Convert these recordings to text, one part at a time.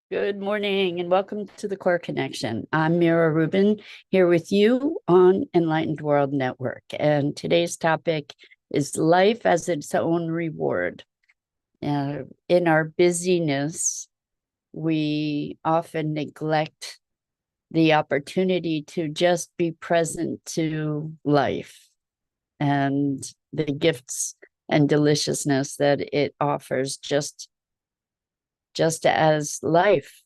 Good morning and welcome to the Core Connection. I'm Mira Rubin here with you on Enlightened World Network. And today's topic is life as its own reward. In our busyness, we often neglect the opportunity to just be present to life and the gifts and deliciousness that it offers just as life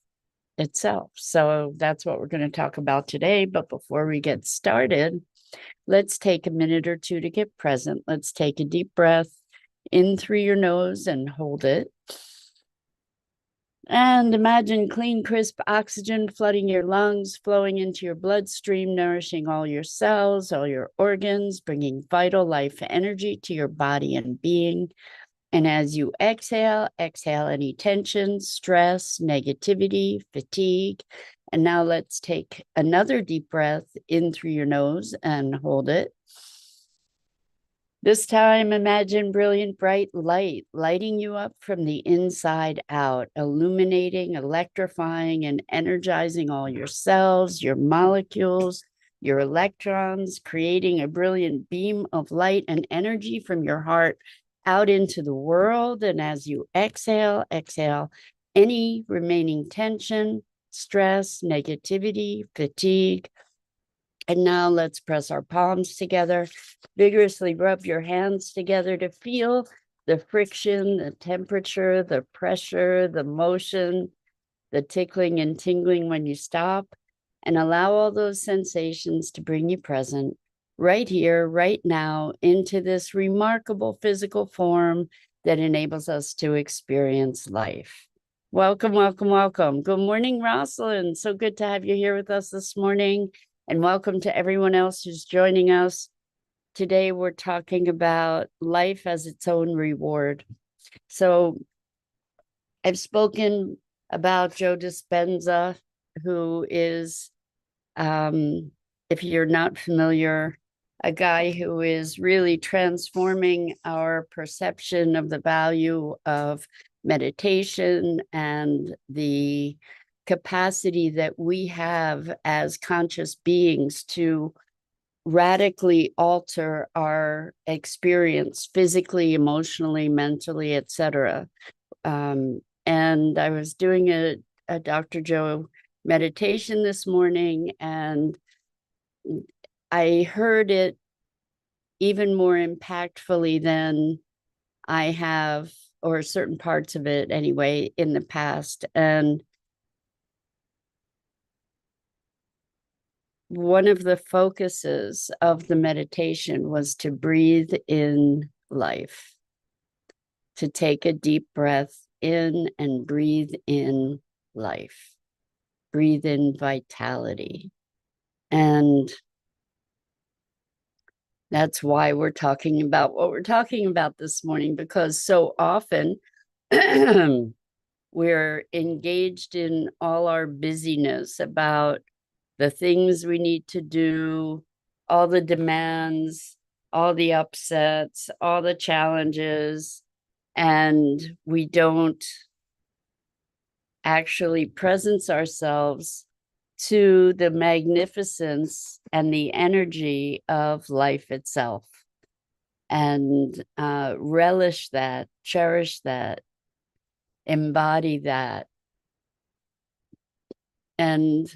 itself. So that's what we're going to talk about today. But before we get started, let's take a minute or two to get present. Let's take a deep breath in through your nose and hold it. And imagine clean, crisp oxygen flooding your lungs, flowing into your bloodstream, nourishing all your cells, all your organs, bringing vital life energy to your body and being. And as you exhale any tension, stress, negativity, fatigue. And now let's take another deep breath in through your nose and hold it. This time, imagine brilliant, bright light lighting you up from the inside out, illuminating, electrifying, and energizing all your cells, your molecules, your electrons, creating a brilliant beam of light and energy from your heart out into the world. And as you exhale any remaining tension, stress, negativity, fatigue. And now let's press our palms together, vigorously rub your hands together to feel the friction, the temperature, the pressure, the motion, the tickling and tingling when you stop, and allow all those sensations to bring you present right here, right now, into this remarkable physical form that enables us to experience life. Welcome, welcome, welcome. Good morning, Rosalind. So good to have you here with us this morning. And welcome to everyone else who's joining us. Today, we're talking about life as its own reward. So I've spoken about Joe Dispenza, who is, if you're not familiar, a guy who is really transforming our perception of the value of meditation and the capacity that we have as conscious beings to radically alter our experience physically, emotionally, mentally, etc. And I was doing a Dr. Joe meditation this morning, and I heard it even more impactfully than I have, or certain parts of it anyway, in the past. And one of the focuses of the meditation was to breathe in life, to take a deep breath in and breathe in life, breathe in vitality. And that's why we're talking about what we're talking about this morning, because so often we're engaged in all our busyness about the things we need to do, all the demands, all the upsets, all the challenges, and we don't actually presence ourselves to the magnificence and the energy of life itself, and relish that, cherish that, embody that. And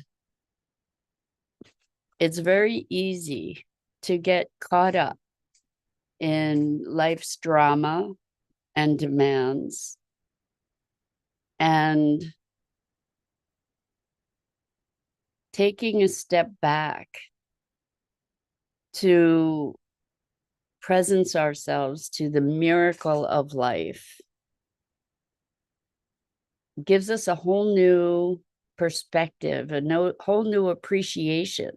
it's very easy to get caught up in life's drama and demands, and taking a step back to presence ourselves to the miracle of life gives us a whole new perspective, whole new appreciation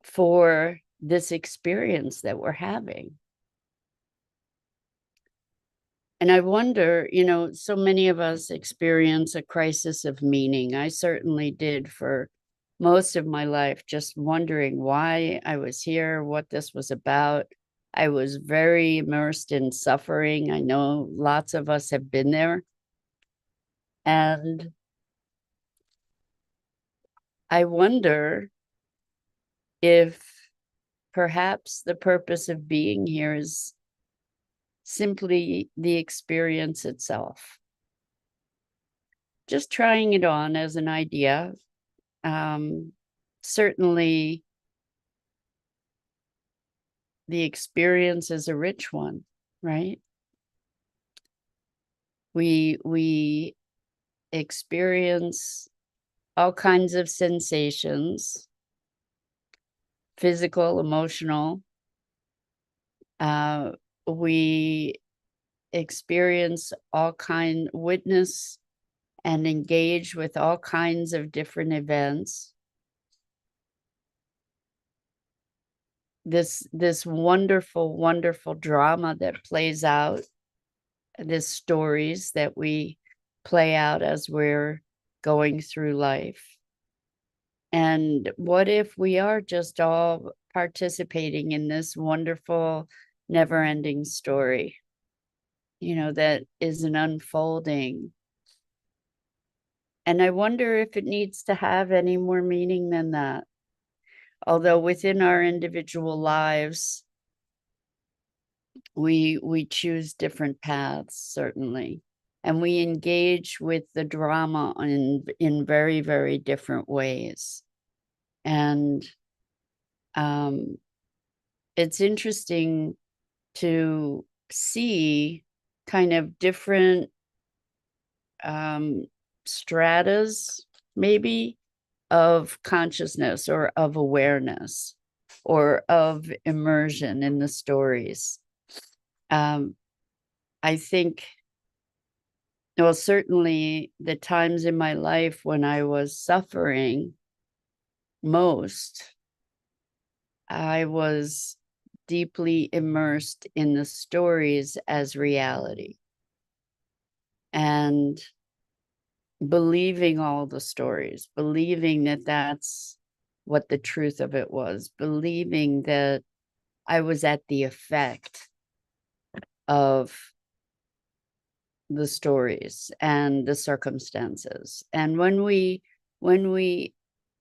for this experience that we're having. And I wonder, so many of us experience a crisis of meaning. I certainly did for most of my life, just wondering why I was here, what this was about. I was very immersed in suffering. I know lots of us have been there. And I wonder if perhaps the purpose of being here is simply the experience itself. Just trying it on as an idea. Certainly, the experience is a rich one, right? We experience all kinds of sensations, physical, emotional. We experience witness and engage with all kinds of different events. This wonderful, wonderful drama that plays out, the stories that we play out as we're going through life. And what if we are just all participating in this wonderful, never-ending story, that is an unfolding? And I wonder if it needs to have any more meaning than that. Although within our individual lives, we choose different paths, certainly. And we engage with the drama in very, very different ways. And it's interesting to see kind of different stratas, maybe, of consciousness or of awareness or of immersion in the stories. I think, well, certainly the times in my life when I was suffering most, I was deeply immersed in the stories as reality and believing all the stories, believing that that's what the truth of it was, believing that I was at the effect of the stories and the circumstances. And when we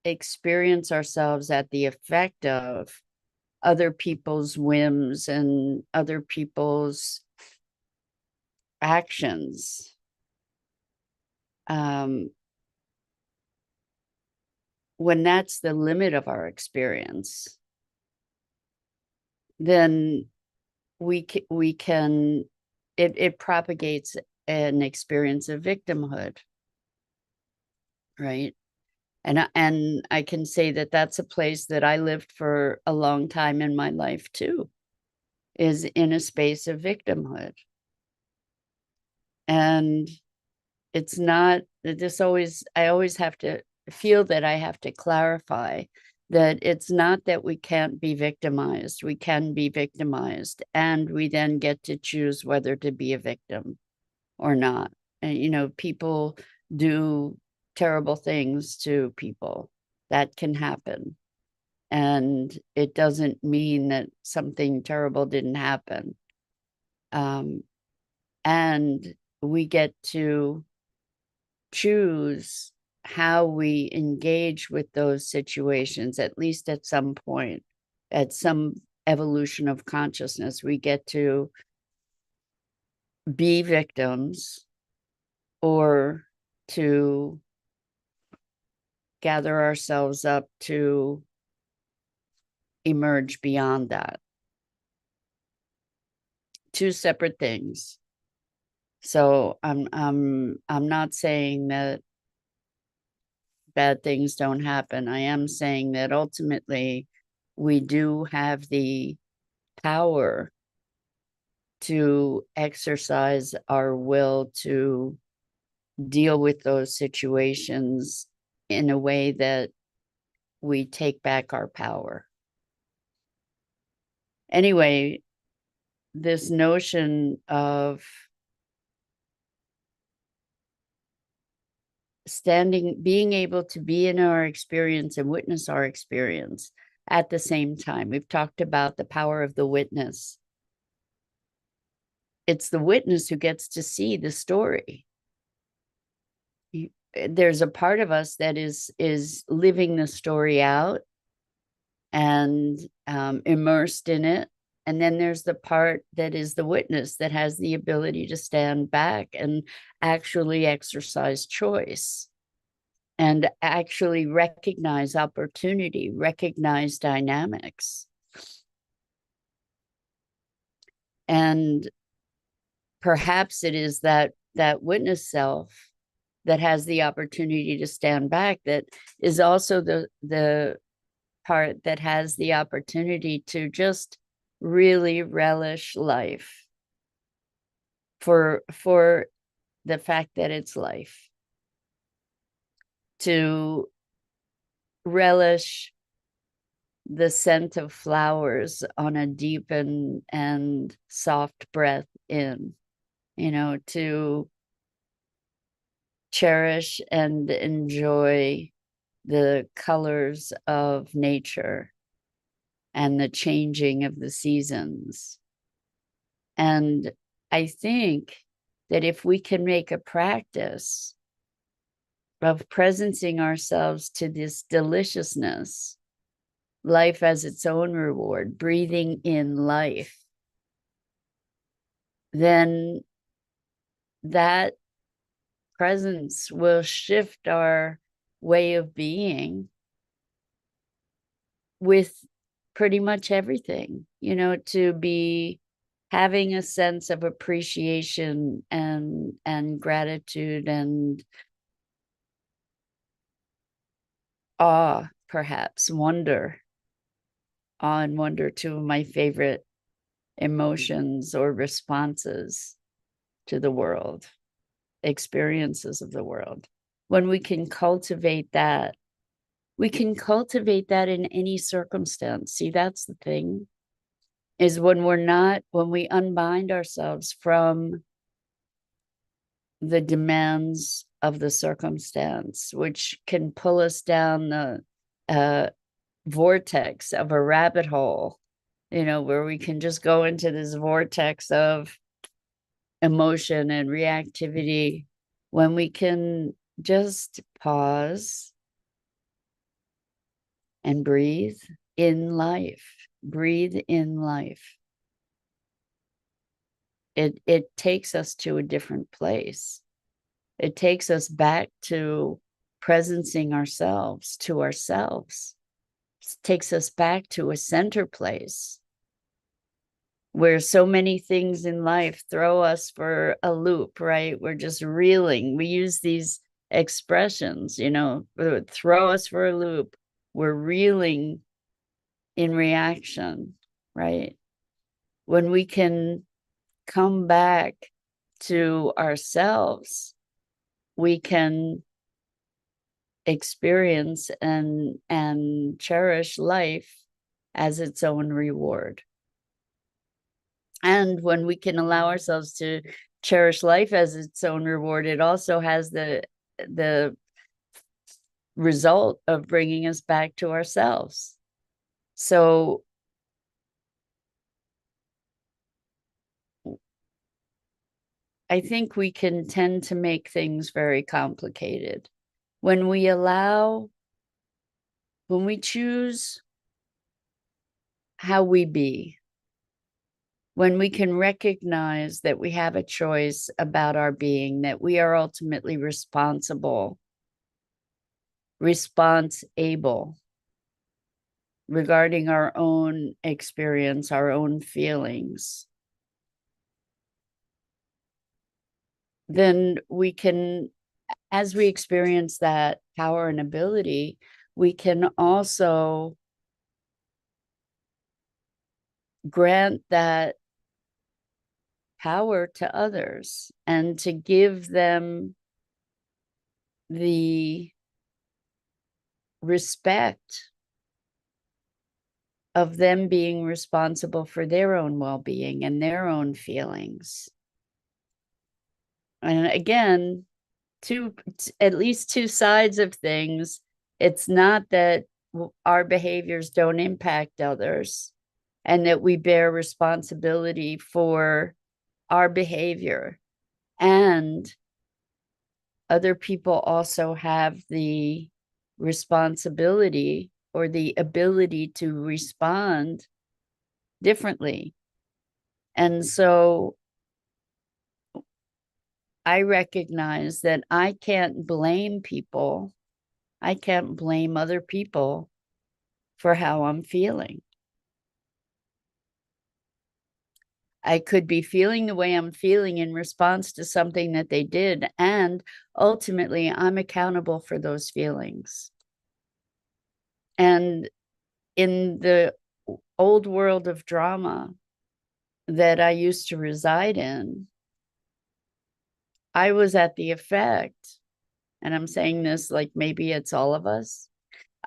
experience ourselves at the effect of other people's whims and other people's actions, when that's the limit of our experience, then we can it propagates an experience of victimhood, right? And I can say that that's a place that I lived for a long time in my life too, is in a space of victimhood. And it's not I always have to feel that I have to clarify that it's not that we can't be victimized. We can be victimized, and we then get to choose whether to be a victim or not. And, people do terrible things to people. That can happen. And it doesn't mean that something terrible didn't happen. And we get to choose how we engage with those situations, at least at some point, at some evolution of consciousness. We get to be victims or to gather ourselves up to emerge beyond that. Two separate things. So I'm not saying that bad things don't happen. I am saying that ultimately we do have the power to exercise our will to deal with those situations in a way that we take back our power. Anyway, this notion of being able to be in our experience and witness our experience at the same time. We've talked about the power of the witness. It's the witness who gets to see the story. there's a part of us that is living the story out and immersed in it. And then there's the part that is the witness that has the ability to stand back and actually exercise choice and actually recognize opportunity, recognize dynamics. And perhaps it is that witness self that has the opportunity to stand back that is also the part that has the opportunity to just really relish life for the fact that it's life, to relish the scent of flowers on a deep and soft breath in, to cherish and enjoy the colors of nature and the changing of the seasons. And I think that if we can make a practice of presencing ourselves to this deliciousness, life as its own reward, breathing in life, then that presence will shift our way of being with pretty much everything, to be having a sense of appreciation and gratitude and awe, perhaps wonder. Awe and wonder, two of my favorite emotions or responses to the world, experiences of the world. When we can cultivate that, we can cultivate that in any circumstance. See, that's the thing, is when we unbind ourselves from the demands of the circumstance, which can pull us down the vortex of a rabbit hole, where we can just go into this vortex of emotion and reactivity, when we can just pause and breathe in life. Breathe in life. It takes us to a different place. It takes us back to presencing ourselves to ourselves. It takes us back to a center place where so many things in life throw us for a loop, right? We're just reeling. We use these expressions, throw us for a loop. We're reeling in reaction, right? When we can come back to ourselves, we can experience and cherish life as its own reward. And when we can allow ourselves to cherish life as its own reward, it also has the result of bringing us back to ourselves. So I think we can tend to make things very complicated. When we choose how we be, when we can recognize that we have a choice about our being, that we are ultimately responsible, response-able regarding our own experience, our own feelings, then we can, as we experience that power and ability, we can also grant that power to others and to give them the respect of them being responsible for their own well-being and their own feelings. And again, at least two sides of things. It's not that our behaviors don't impact others and that we bear responsibility for our behavior and other people also have the responsibility or the ability to respond differently. And so I recognize that I can't blame people. I can't blame other people for how I'm feeling. I could be feeling the way I'm feeling in response to something that they did, and ultimately I'm accountable for those feelings. And in the old world of drama that I used to reside in, I was at the effect, and I'm saying this like maybe it's all of us,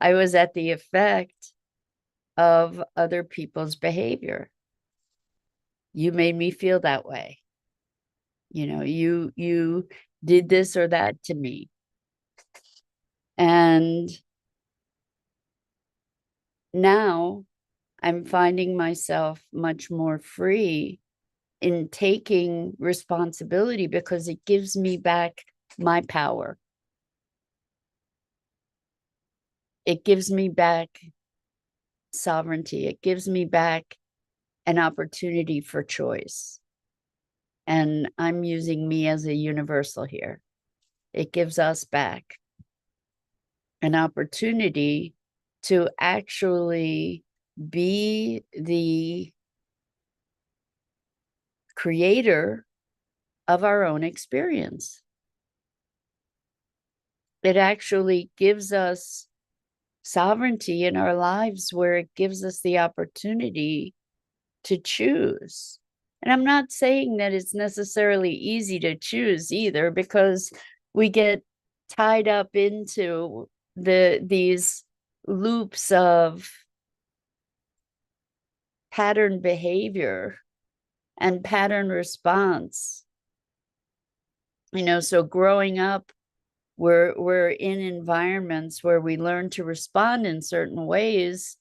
I was at the effect of other people's behavior. You made me feel that way. You know, you did this or that to me. And now I'm finding myself much more free in taking responsibility because it gives me back my power. It gives me back sovereignty. It gives me back an opportunity for choice. And I'm using me as a universal here. It gives us back an opportunity to actually be the creator of our own experience. It actually gives us sovereignty in our lives where it gives us the opportunity to choose. And I'm not saying that it's necessarily easy to choose either, because we get tied up into these loops of pattern behavior and pattern response. You know, so growing up, we're in environments where we learn to respond in certain ways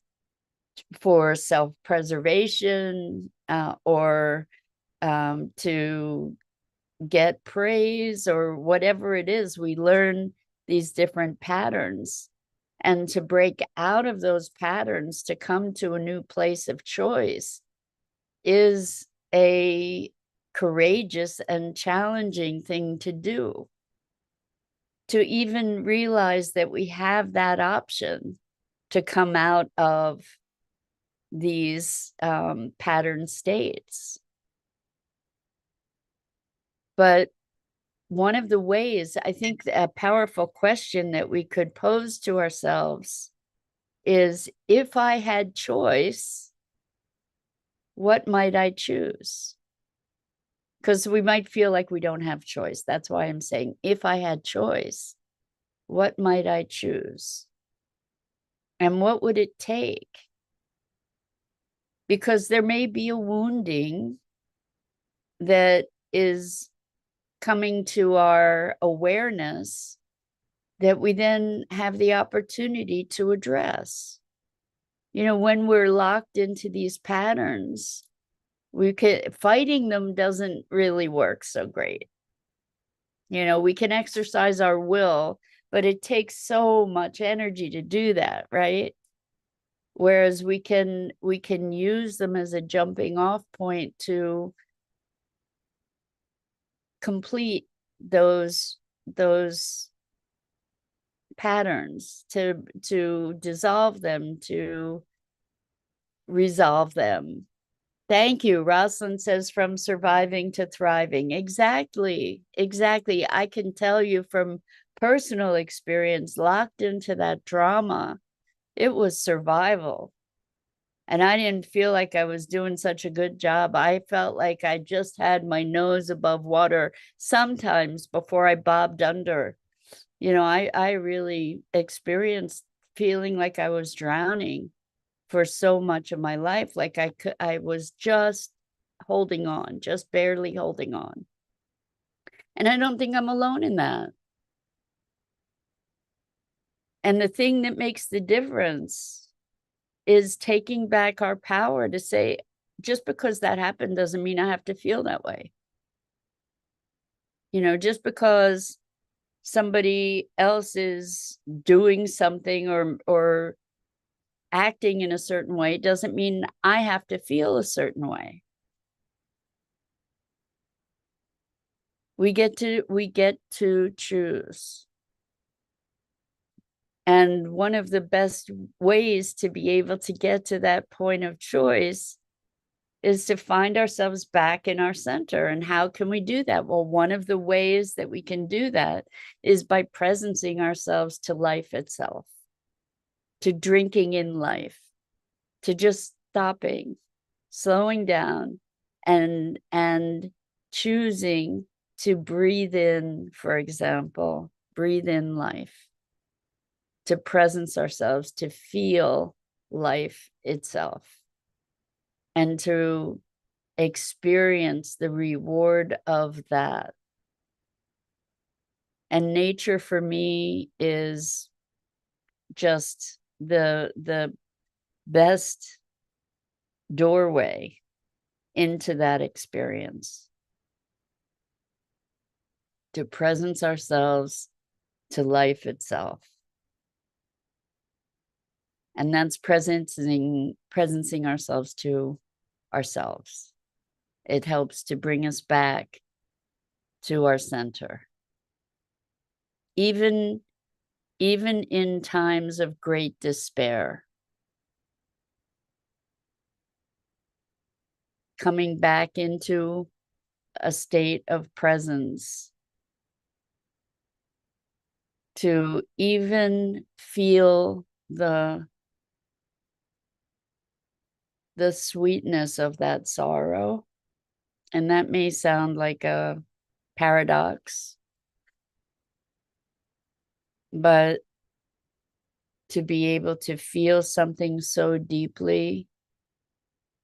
for self-preservation or to get praise or whatever it is. We learn these different patterns, and to break out of those patterns to come to a new place of choice is a courageous and challenging thing to do. To even realize that we have that option to come out of these pattern states. But one of the ways, I think a powerful question that we could pose to ourselves is, if I had choice, what might I choose? Because we might feel like we don't have choice. That's why I'm saying, if I had choice, what might I choose? And what would it take? Because there may be a wounding that is coming to our awareness that we then have the opportunity to address. You know, when we're locked into these patterns, fighting them doesn't really work so great. You know, we can exercise our will, but it takes so much energy to do that, right? Whereas we can use them as a jumping off point to complete those patterns, to dissolve them, to resolve them. Thank you. Rosalind says, from surviving to thriving. Exactly. I can tell you from personal experience, locked into that drama, it was survival. And I didn't feel like I was doing such a good job. I felt like I just had my nose above water sometimes before I bobbed under. You know, I really experienced feeling like I was drowning for so much of my life. Like I was just holding on, just barely holding on. And I don't think I'm alone in that. And the thing that makes the difference is taking back our power to say, just because that happened doesn't mean I have to feel that way. You know, just because somebody else is doing something or acting in a certain way doesn't mean I have to feel a certain way. We get to choose. And one of the best ways to be able to get to that point of choice is to find ourselves back in our center. And how can we do that? Well, one of the ways that we can do that is by presencing ourselves to life itself, to drinking in life, to just stopping, slowing down, and choosing to breathe in, for example, breathe in life, to presence ourselves, to feel life itself, and to experience the reward of that. And nature for me is just the best doorway into that experience, to presence ourselves to life itself. And that's presencing ourselves to ourselves. It helps to bring us back to our center. Even in times of great despair, coming back into a state of presence, to even feel the sweetness of that sorrow. And that may sound like a paradox, but to be able to feel something so deeply,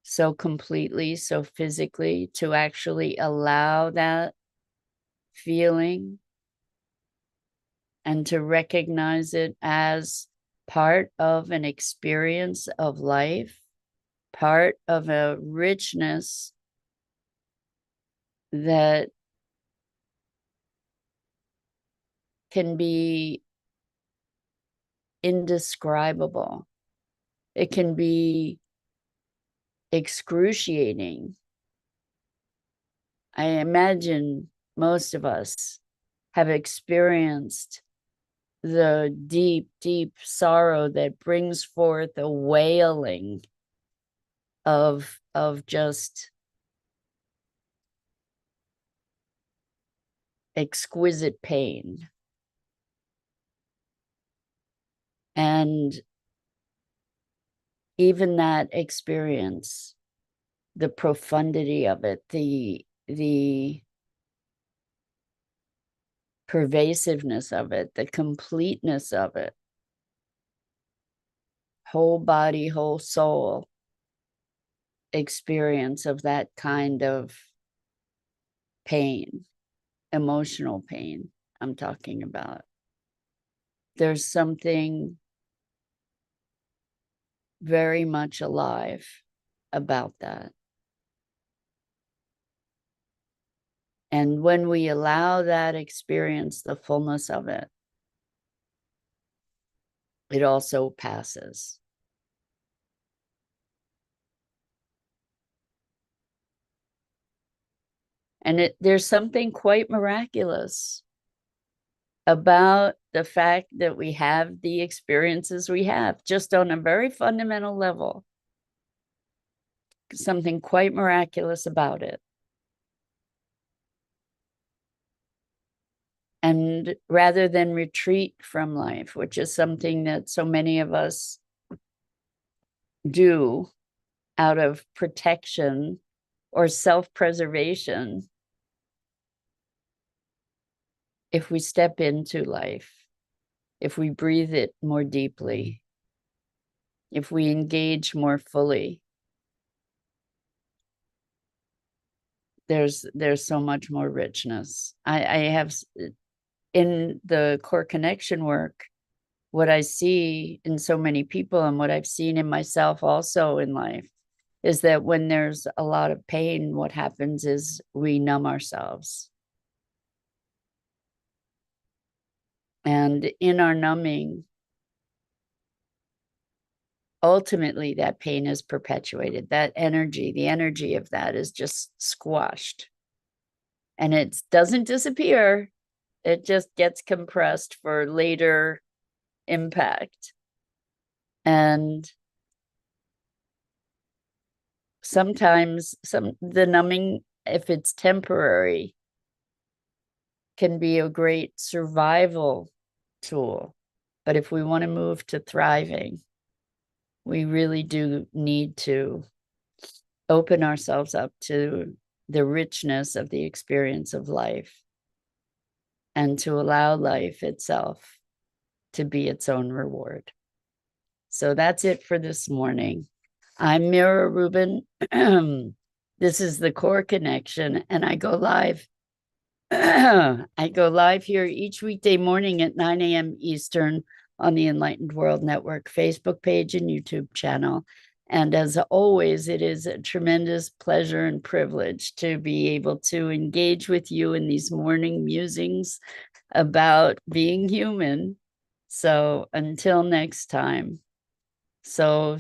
so completely, so physically, to actually allow that feeling and to recognize it as part of an experience of life, part of a richness that can be indescribable. It can be excruciating. I imagine most of us have experienced the deep, deep sorrow that brings forth a wailing of just exquisite pain. And even that experience, the profundity of it, the pervasiveness of it, the completeness of it, whole body, whole soul experience of that kind of pain, emotional pain I'm talking about. There's something very much alive about that. And when we allow that experience, the fullness of it, it also passes. And there's something quite miraculous about the fact that we have the experiences we have, just on a very fundamental level. Something quite miraculous about it. And rather than retreat from life, which is something that so many of us do out of protection or self-preservation, if we step into life, if we breathe it more deeply, if we engage more fully, there's so much more richness. I have, in the core connection work, what I see in so many people and what I've seen in myself also in life is that when there's a lot of pain, what happens is we numb ourselves. And in our numbing, ultimately that pain is perpetuated. That energy, the energy of that is just squashed. And it doesn't disappear. It just gets compressed for later impact. And sometimes the numbing, if it's temporary, can be a great survival tool. But if we want to move to thriving, we really do need to open ourselves up to the richness of the experience of life and to allow life itself to be its own reward. So that's it for this morning. I'm Mira Rubin. This is the Core Connection, and I go live. I go live here each weekday morning at 9 a.m. Eastern on the Enlightened World Network Facebook page and YouTube channel. And as always, it is a tremendous pleasure and privilege to be able to engage with you in these morning musings about being human. So until next time, so